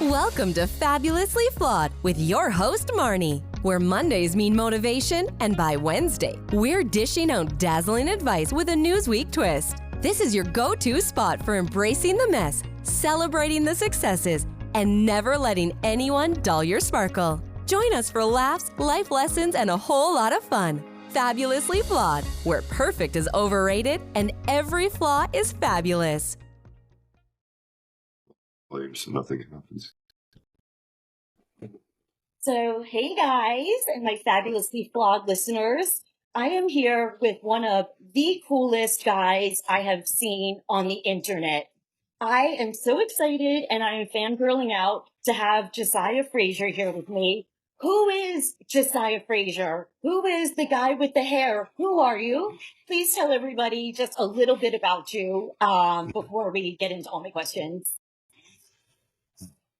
Welcome to Fabulously Flawed with your host, Marni, where Mondays mean motivation, and by Wednesday, we're dishing out dazzling advice with a Newsweek twist. This is your go-to spot for embracing the mess, celebrating the successes, and never letting anyone dull your sparkle. Join us for laughs, life lessons, and a whole lot of fun. Fabulously Flawed, where perfect is overrated and every flaw is fabulous. So nothing happens. So, hey guys, and my Fabulously Flawed listeners. I am here with one of the coolest guys I have seen on the internet. I am so excited and I am fangirling out to have Josiah Frazier here with me. Who is Josiah Frazier? Who is the guy with the hair? Who are you? Please tell everybody just a little bit about you before we get into all my questions.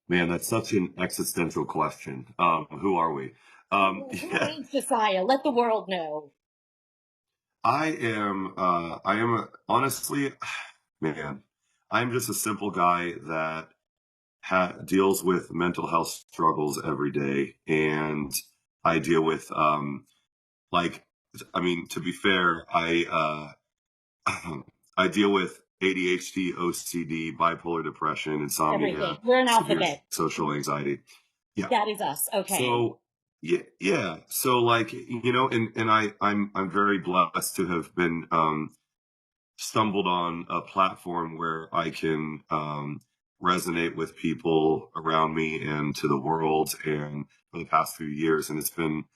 Man, that's such an existential question. Who are we? Who is Josiah? Let the world know. Honestly, man, I'm just a simple guy that deals with mental health struggles every day. And I deal with, to be fair, I deal with ADHD, OCD, bipolar depression, insomnia, Everything. We're an severe alphabet. social anxiety. Yeah. That is us. Okay. So yeah. So I'm very blessed to have been stumbled on a platform where I can resonate with people around me and to the world, and for the past few years, and it's been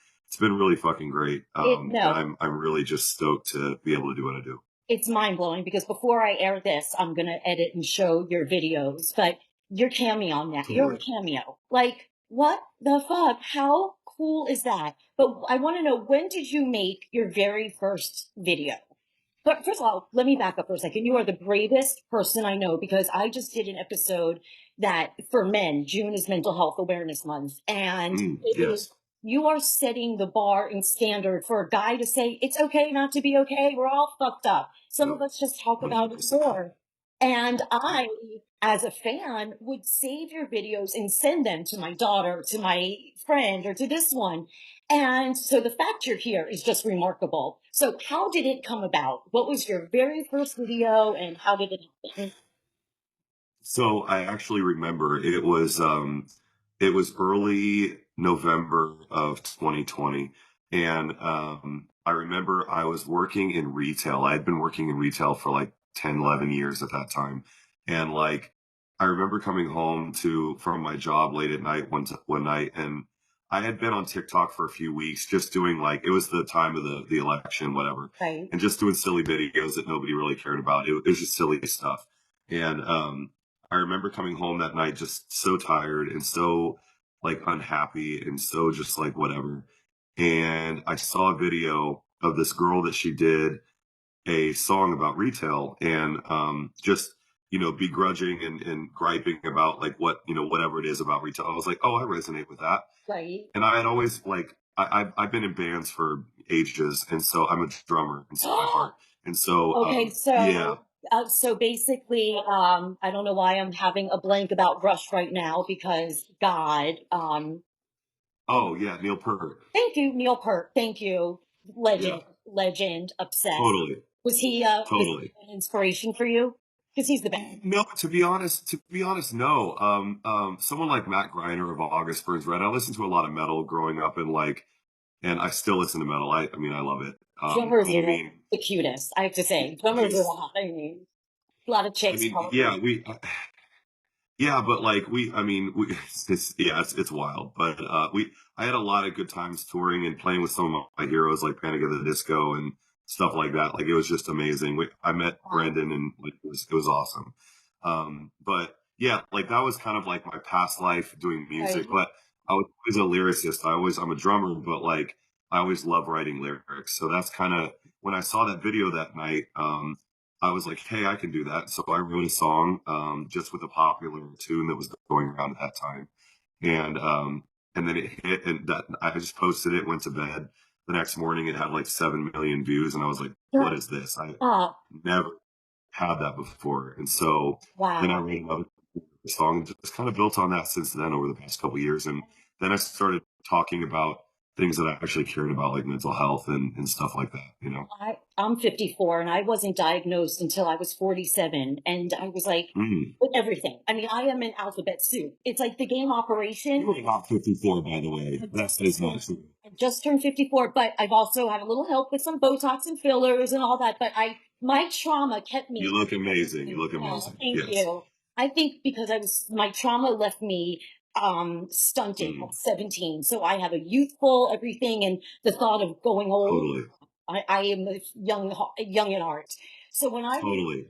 really fucking great. And I'm really just stoked to be able to do what I do. It's mind-blowing because before I air this, I'm going to edit and show your videos, but you're cameo now. You're a cameo. Like, what the fuck? How cool is that? But I want to know, when did you make your very first video? But first of all, let me back up for a second. You are the bravest person I know because I just did an episode that for men, June is Mental Health Awareness Month. And you are setting the bar and standard for a guy to say, it's okay not to be okay. We're all fucked up. Some of us just talk about it more. And I, as a fan, would save your videos and send them to my daughter, to my friend, or to this one. And so the fact you're here is just remarkable. So how did it come about? What was your very first video and how did it happen? So I actually remember it was early November of 2020. And I remember I was working in retail. I had been working in retail for like 10, 11 years at that time. And I remember coming home from my job late at night one night, and I had been on TikTok for a few weeks, just doing it was the time of the election, whatever. Right. And just doing silly videos that nobody really cared about. It was just silly stuff. And I remember coming home that night just so tired and so unhappy and so just whatever. And I saw a video of this girl that she did a song about retail, and just begrudging and griping about whatever it is about retail. I was like, oh, I resonate with that. Right. And I had always I've been in bands for ages, and so I'm a drummer in my heart. And so yeah. So basically, I don't know why I'm having a blank about Rush right now because God. Oh yeah, Neil Peart. Thank you, Neil Peart. Thank you, legend, obsessed. Totally. Was he an inspiration for you? Because he's the best. No, to be honest, no. Someone like Matt Greiner of August Burns Red. I listened to a lot of metal growing up, and I still listen to metal. I love it. Drummers are the cutest, I have to say. Drummers are hot. A lot of chicks. It's wild. But I had a lot of good times touring and playing with some of my heroes like Panic at the Disco and stuff like that. It was just amazing. I met Brendan, and it was awesome. But yeah, that was kind of my past life doing music. Right. But I was always a lyricist. I'm a drummer, but I always love writing lyrics. So that's kind of when I saw that video that night. I was like, hey, I can do that. So I wrote a song just with a popular tune that was going around at that time. And then it hit, and that I just posted it, went to bed. The next morning it had 7 million views, and I was like, what is this? I never had that before. And so then I wrote another song, just kind of built on that since then over the past couple of years. And then I started talking about things that I actually cared about, like mental health and stuff like that, you know? I'm 54 and I wasn't diagnosed until I was 47. And I was like, Mm. with everything. I mean, I am an alphabet soup. It's like the game Operation. You were not 54, by the way. That is not true. I just turned 54, but I've also had a little help with some Botox and fillers and all that. But my trauma kept me. You look amazing. You look amazing. Thank Yes. you. I think because my trauma left me stunted at 17. So I have a youthful everything and the thought of going old. Totally. I am a young at heart. So when I Totally.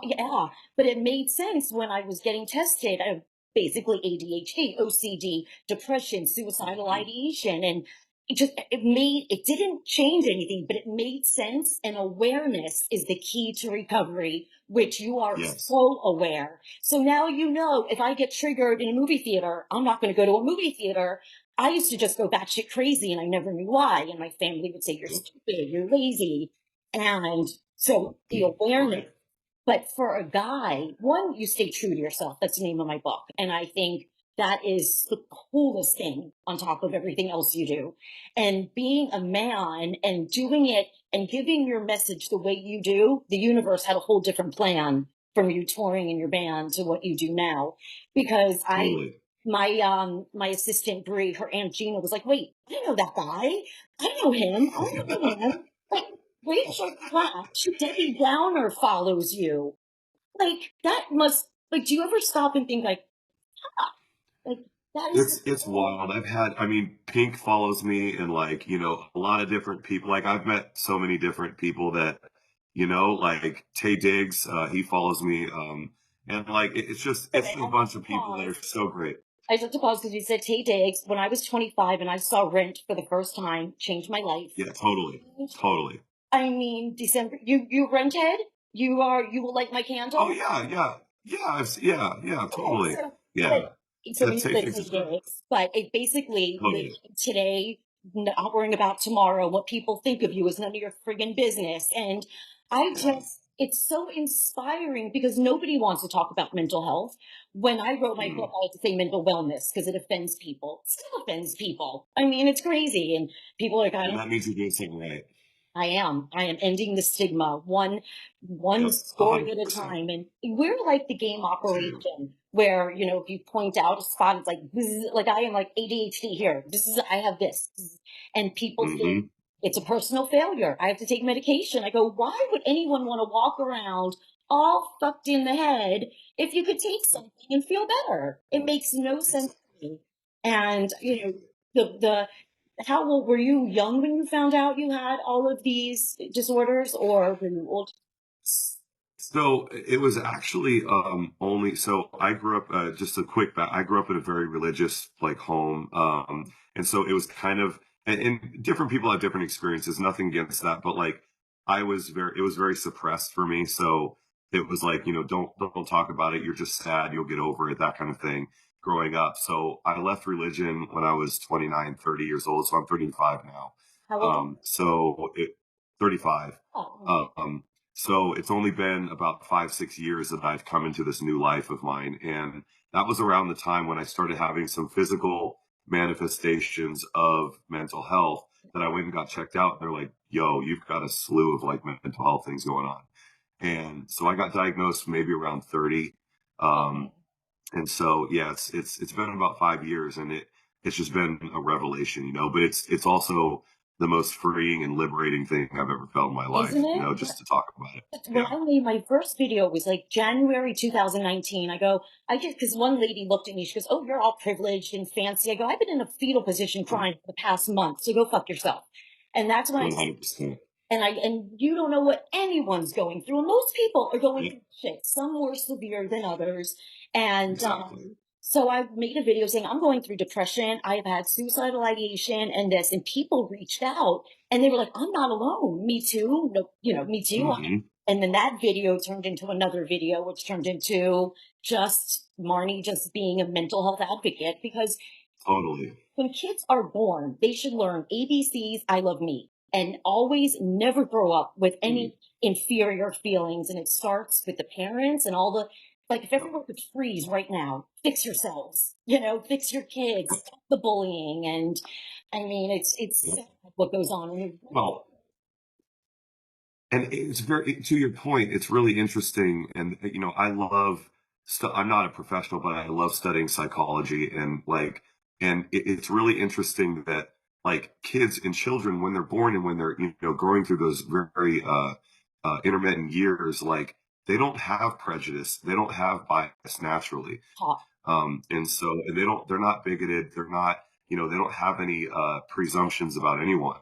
yeah, but it made sense when I was getting tested. I basically ADHD, OCD, depression, suicidal ideation, and it didn't change anything, but it made sense. And awareness is the key to recovery, which you are Yes. so aware. So now you know if I get triggered in a movie theater, I'm not going to go to a movie theater. I used to just go batshit crazy and I never knew why. And my family would say, you're stupid, you're lazy. And so the awareness. But for a guy, one, you stay true to yourself. That's the name of my book. And I think that is the coolest thing on top of everything else you do. And being a man and doing it and giving your message the way you do, the universe had a whole different plan from you touring in your band to what you do now. Because my assistant Brie, her Aunt Gina was like, wait, I know that guy. I know him. I know him. Like, Rachel Platt, Debbie Downer follows you. Like, that must, like, do you ever stop and think, like, like, that is. It's wild. I mean, Pink follows me and like, you know, a lot of different people. Like I've met so many different people that, you know, like Tay Diggs, he follows me. And like, it's a bunch of people that are so great. I just have to pause because you said Tay Diggs. When I was 25 and I saw Rent for the first time, changed my life. Yeah, totally. Totally. I mean, December, you rented? You will light my candle? Oh yeah, yeah. Yeah, totally. Yeah. So That we Tay said Diggs is Tay great. Diggs, but it basically Totally. today, not worrying about tomorrow, what people think of you is none of your friggin' business. And it's so inspiring because nobody wants to talk about mental health. When I wrote my book, I had to say mental wellness because it offends people. It still offends people. I mean, it's crazy. And people are kind And of. that means you're doing something right. I am ending the stigma one Yep, story at a 100%. time. And we're like the game Operation where, you know, if you point out a spot, it's like, bzz, like I am like ADHD here. I have this. Bzz. And people think it's a personal failure. I have to take medication. I go, why would anyone want to walk around all fucked in the head if you could take something and feel better? It makes no sense to me. And, you know, the how old were you? Young when you found out you had all of these disorders, or were you old? So it was actually only so I grew up just a quick back. I grew up in a very religious like home, and so it was kind of and different people have different experiences. Nothing against that, but like it was very suppressed for me. So it was like don't talk about it. You're just sad. You'll get over it. That kind of thing. Growing up, so I left religion when I was 29, 30 years old. So I'm 35 now. How old? 35. Oh, So it's only been about 5, 6 years that I've come into this new life of mine. And that was around the time when I started having some physical manifestations of mental health that I went and got checked out. And they're like, yo, you've got a slew of like mental health things going on. And so I got diagnosed maybe around 30. And so, yeah, it's been about 5 years and it's just been a revelation, but it's also the most freeing and liberating thing I've ever felt in my life, isn't it? just to talk about it. When Yeah. I made my first video, it was like January 2019. Because one lady looked at me, she goes, oh, you're all privileged and fancy. I go, I've been in a fetal position crying for the past month, so go fuck yourself. And that's when 100%. and you don't know what anyone's going through. And most people are going through shit, some more severe than others. And Exactly. so I made a video saying I'm going through depression. I've had suicidal ideation and this, and people reached out and they were like, I'm not alone. Me too. No, me too. And then that video turned into another video, which turned into just Marni just being a mental health advocate because Totally. when kids are born, they should learn ABCs, I love me, and always never grow up with any inferior feelings. And it starts with the parents and all the Like if everyone could freeze right now, fix yourselves, you know, fix your kids, stop the bullying. And I mean, it's Yep. sad what goes on in the world. Well, and it's very, to your point, it's really interesting. And, I love, I'm not a professional, but I love studying psychology and it's really interesting that like kids and children, when they're born and when they're, growing through those very, intermittent years, like they don't have prejudice. They don't have bias naturally. Talk. And they're not bigoted. They're not, they don't have any presumptions about anyone.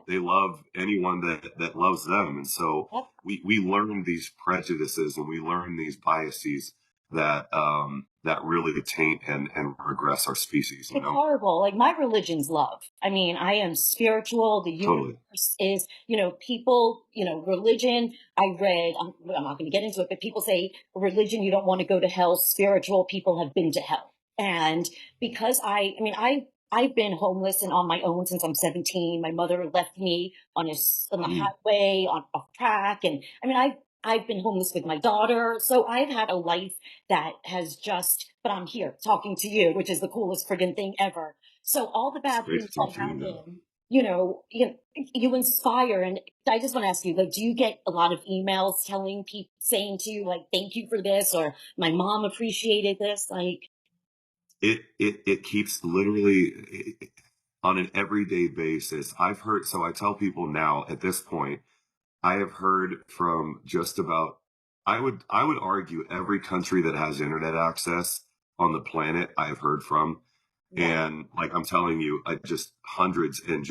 They love anyone that loves them. And so Yep. we learn these prejudices and we learn these biases that really taint and regress our species, It's horrible. Like my religion's love. I mean, I am spiritual. The Totally. universe is, people, religion. I read, I'm not going to get into it, but people say religion, you don't want to go to hell. Spiritual people have been to hell. And because I've been homeless and on my own since I'm 17. My mother left me on the highway, off track. And I've been homeless with my daughter. So I've had a life that has but I'm here talking to you, which is the coolest friggin' thing ever. So all the bad great things to talk that to you now. happen, you inspire. And I just want to ask you, like, do you get a lot of emails telling people, saying to you, like, thank you for this, or my mom appreciated this? Like, It keeps literally on an everyday basis. So I tell people now at this point, I have heard from just about, I would argue every country that has internet access on the planet I've heard from. yeah, And like I'm telling you, I just hundreds and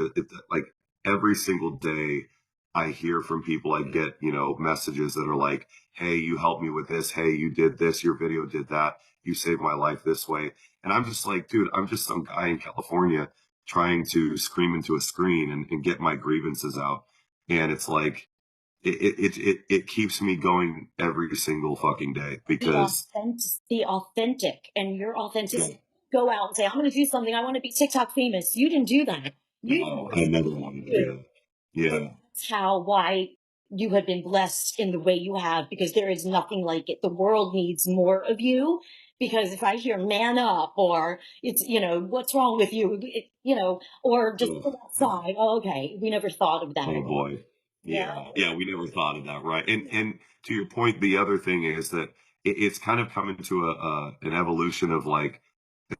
like every single day I hear from people. I get, messages that are like, hey, you helped me with this. Hey, you did this. Your video did that. You saved my life this way. And I'm just like, dude, I'm just some guy in California trying to scream into a screen and get my grievances out. And it's like, it keeps me going every single fucking day because the authentic, and your yeah, authenticity. Go out and say, I'm going to do something. I want to be TikTok famous. You didn't do that. no, I never wanted to do that. Yeah. That's why you have been blessed in the way you have, because there is nothing like it. The world needs more of you. Because if I hear man up, or it's, what's wrong with you, or just go outside. Oh, okay. We never thought of that. Oh boy. Yeah. Yeah, we never thought of that, right? And to your point, the other thing is that it's kind of coming to an evolution of like,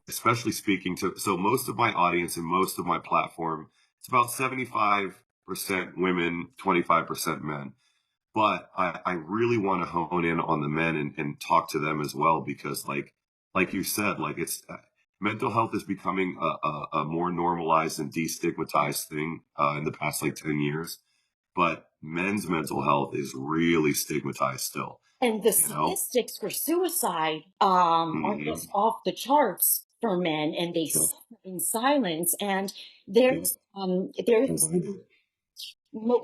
especially speaking to, so most of my audience and most of my platform, it's about 75% women, 25% men. But I really want to hone in on the men and talk to them as well, because like you said, like it's mental health is becoming a more normalized and destigmatized thing in the past like 10 years. But men's mental health is really stigmatized still. And the You know? statistics for suicide are Mhm. just off the charts for men, and they Yeah. suffer in silence. And Yeah. there's Mhm.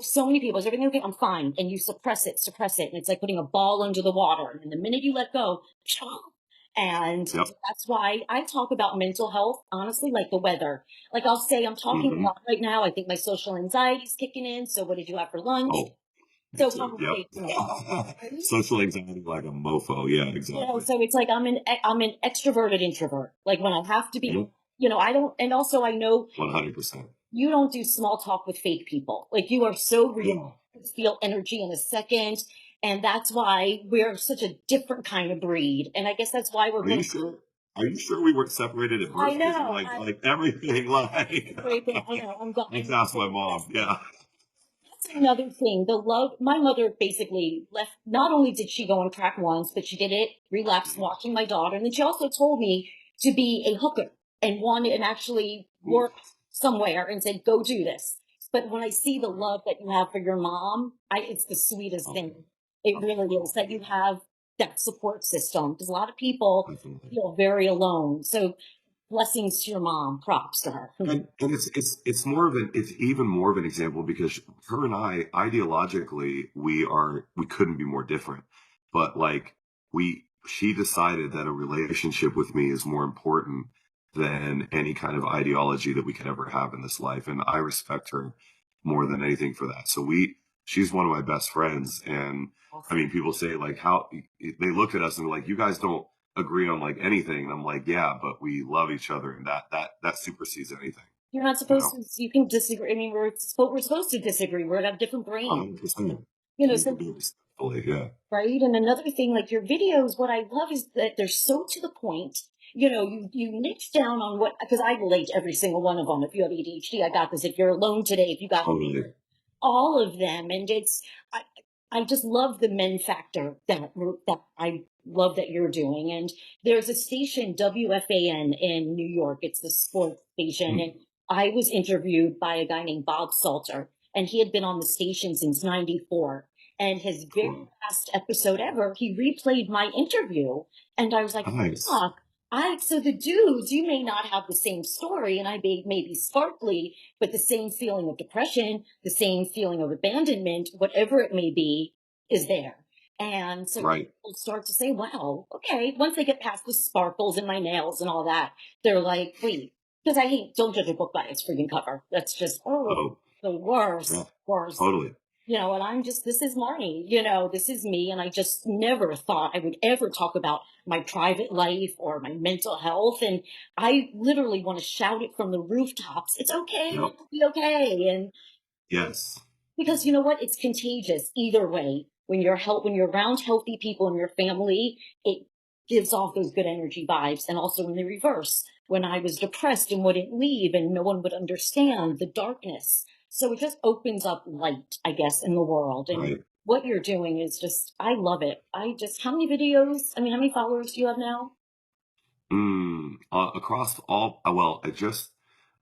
so many people. Is everything okay? I'm fine. And you suppress it, and it's like putting a ball under the water. And the minute you let go, and Yep. that's why I talk about mental health, honestly, like the weather. Like I'll say, I'm talking a Mhm. lot right now. I think my social anxiety is kicking in. So what did you have for lunch? Oh, me So too. Yep. conversation. Social anxiety like a mofo. Yeah, exactly. So it's like I'm an extroverted introvert. Like when I have to be, Yep. I don't, and also I know 100%. you don't do small talk with fake people. Like you are so real. Yeah. You can feel energy in a second. And that's why we're such a different kind of breed. And I guess that's why we're Are you going sure? Are you sure we weren't separated at I birth? Because you're know. like everything like. I know. I'm going. Let's ask my mom. Yeah. That's another thing. The love, my mother basically left, not only did she go on crack once, but she did it, relapsed watching my daughter. And then she also told me to be a hooker and wanted and actually Ooh. work somewhere and said, go do this. But when I see the love that you have for your mom, it's the sweetest Okay. thing. It really is that you have that support system, because a lot of people Definitely. feel very alone. So blessings to your mom. Props to her. And it's even more of an example because her and I ideologically we couldn't be more different. But like she decided that a relationship with me is more important than any kind of ideology that we could ever have in this life. And I respect her more than anything for that. So she's one of my best friends, and I mean, people say like how they look at us and like, you guys don't agree on like anything. And I'm like, yeah, but we love each other, and that supersedes anything. You're not You supposed know, to. You can disagree. I mean, we're supposed to disagree. We're have different brains. 100%. You know, You can so do it respectfully, yeah. right. And another thing, like your videos, what I love is that they're so to the point. You know, you niche down on what, because I relate to every single one of them. If you have ADHD, I got this. If you're alone today, if you got Totally. all of them, and I, I just love the men factor that I love that you're doing. And there's a station, WFAN in New York. It's the sports station, Mm, and I was interviewed by a guy named Bob Salter, and he had been on the station since '94. And his very cool. last episode ever, he replayed my interview, and I was like, Nice. "Fuck." So the dudes, you may not have the same story, and I may be sparkly, but the same feeling of depression, the same feeling of abandonment, whatever it may be, is there. And so Right. people start to say, wow, okay, once they get past the sparkles in my nails and all that, they're like, wait, because I hate, don't judge a book by its freaking cover. That's just, oh, Oh, the yeah, worst. totally. And I'm just, this is Marni, this is me. And I just never thought I would ever talk about my private life or my mental health. And I literally want to shout it from the rooftops. It's okay. Yep. It'll be okay. And Yes. because you know what? It's contagious either way. When you're around healthy people in your family, it gives off those good energy vibes. And also in the reverse, when I was depressed and wouldn't leave and no one would understand the darkness. So it just opens up light, I guess, in the world. And Right. what you're doing is just, I love it. How many videos? I mean, how many followers do you have now? Across all, well, I just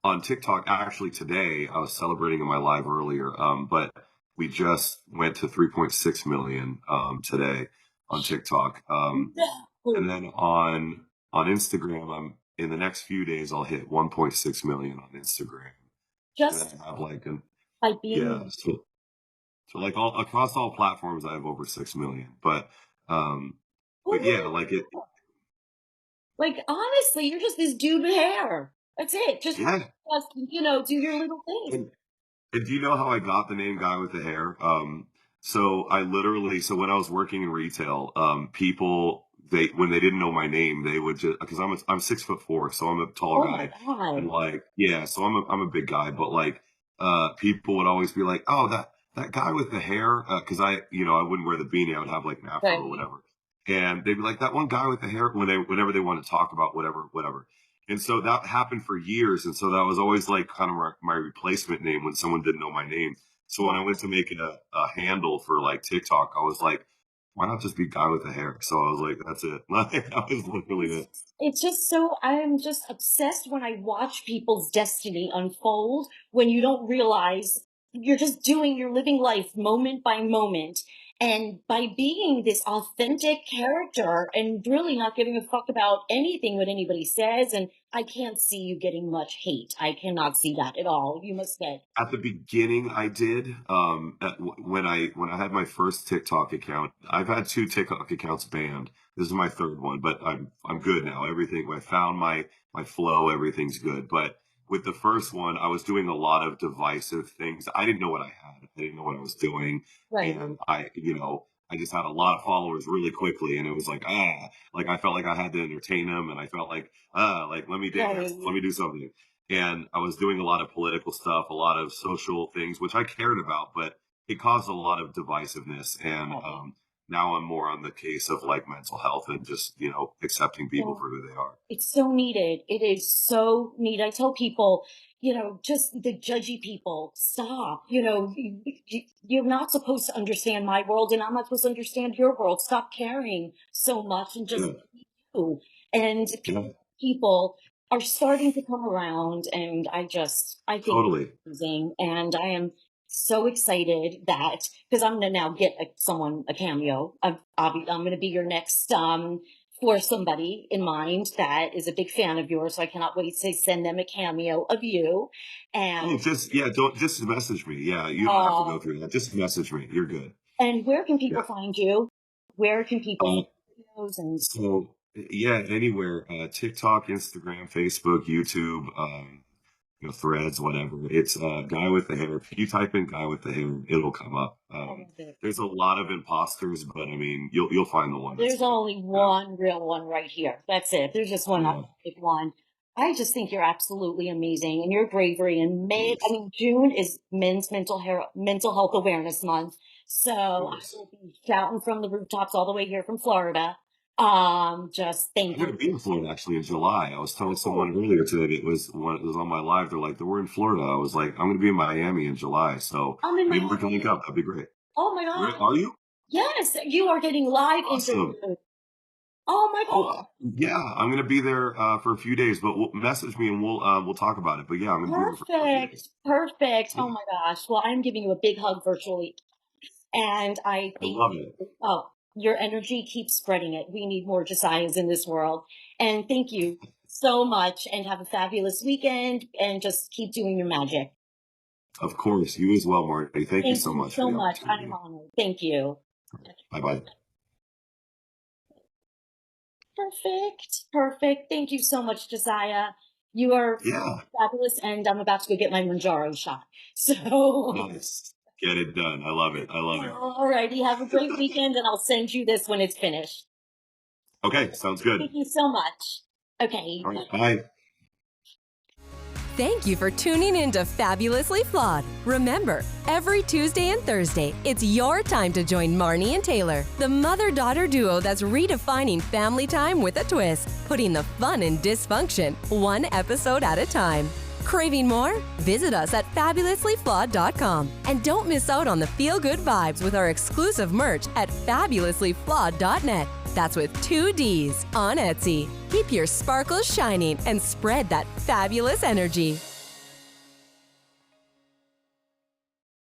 on TikTok, actually today, I was celebrating in my live earlier, but we just went to 3.6 million today on TikTok. And No. then on Instagram, I'm in the next few days, I'll hit 1.6 million on Instagram. And then Just I have like an, by yeah, being so like all across all platforms, I have over 6 million. Um, who but yeah, would like it, like, honestly, you're just this dude with hair. That's it. yeah. Do your little thing. And do you know how I got the name Guy with the Hair? So when I was working in retail, people they when they didn't know my name, they would just because I'm 6'4", so I'm a tall Oh my guy, and God. like yeah, so I'm a big guy, but like people would always be like, oh that guy with the hair, because I wouldn't wear the beanie, I would have like an afro or Right. whatever, and they'd be like that one guy with the hair whenever they want to talk about whatever. And so that happened for years. And so that was always like kind of my replacement name when someone didn't know my name. So when I went to make it a handle for like TikTok, I was like, why not just be Guy with the Hair? So I was like, that's it. Like, that was literally it. It's just so, I am just obsessed when I watch people's destiny unfold when you don't realize you're living life moment by moment. And by being this authentic character and really not giving a fuck about anything what anybody says, and I can't see you getting much hate. I cannot see that at all. You must get, At the beginning, I did. When I had my first TikTok account, I've had two TikTok accounts banned. This is my third one, but I'm good now. Everything I found my flow, everything's good. But with the first one, I was doing a lot of divisive things. I didn't know what I had. I didn't know what I was doing, right. and I just had a lot of followers really quickly, and it was like I felt like I had to entertain them, and I felt like let me dance, Right. let me do something, and I was doing a lot of political stuff, a lot of social things, which I cared about, but it caused a lot of divisiveness. And Right. now I'm more on the case of like mental health and just accepting people So for who they are. it's so needed. It is so needed. I tell people, just the judgy people, stop. You're not supposed to understand my world, and I'm not supposed to understand your world. Stop caring so much and just Yeah, be you. And yeah, people are starting to come around, and I think it's totally. amazing. And I am so excited that because I'm gonna now get someone a cameo. I'm gonna be your next for somebody in mind that is a big fan of yours. So I cannot wait to send them a cameo of you. Oh, And don't just message me. Yeah, you don't have to uh, go through that. Just message me. You're good. and where can people Yeah. find you? Where can people Uh, find videos and so yeah, anywhere. TikTok, Instagram, Facebook, YouTube. threads, whatever. It's guy with the hair. If you type in guy with the hair, it'll come up. There's a lot of imposters, but I mean, you'll find the one. There's only one real one right here. That's it. There's just one authentic one. I just think you're absolutely amazing, and your bravery. And June is Men's Mental Health Awareness Month, so I will be shouting from the rooftops all the way here from Florida. Just thank you. I'm going to be in Florida actually in July. I was telling someone earlier today, it was on my live. They're like, we're in Florida. I was like, I'm going to be in Miami in July, so maybe we can link up. That'd be great. Oh my God! Where are you? Yes, you are getting live interviews. Oh my God! Yeah, I'm going to be there for a few days, but message me and we'll talk about it. But yeah, I'm going to be there for Perfect. Oh my gosh! Well, I'm giving you a big hug virtually, and I love it. Oh, your energy keeps spreading it. We need more Josiahs in this world, and thank you so much. And have a fabulous weekend, and just keep doing your magic. Of course, you as well, Marni. Thank you so much. So much. I'm honored. Thank you. Bye-bye. Perfect. Thank you so much, Josiah. You are fabulous, and I'm about to go get my Manjaro shot. So nice. Get it done. I love it. All righty. Have a great weekend, and I'll send you this when it's finished. Okay, sounds good. Thank you so much. Okay. All right, bye. Thank you for tuning in to Fabulously Flawed. Remember, every Tuesday and Thursday, it's your time to join Marni and Taylor, the mother-daughter duo that's redefining family time with a twist, putting the fun in dysfunction, one episode at a time. Craving more? Visit us at fabulouslyflawed.com. And don't miss out on the feel-good vibes with our exclusive merch at fabulouslyflawed.net. That's with 2 Ds on Etsy. Keep your sparkles shining and spread that fabulous energy.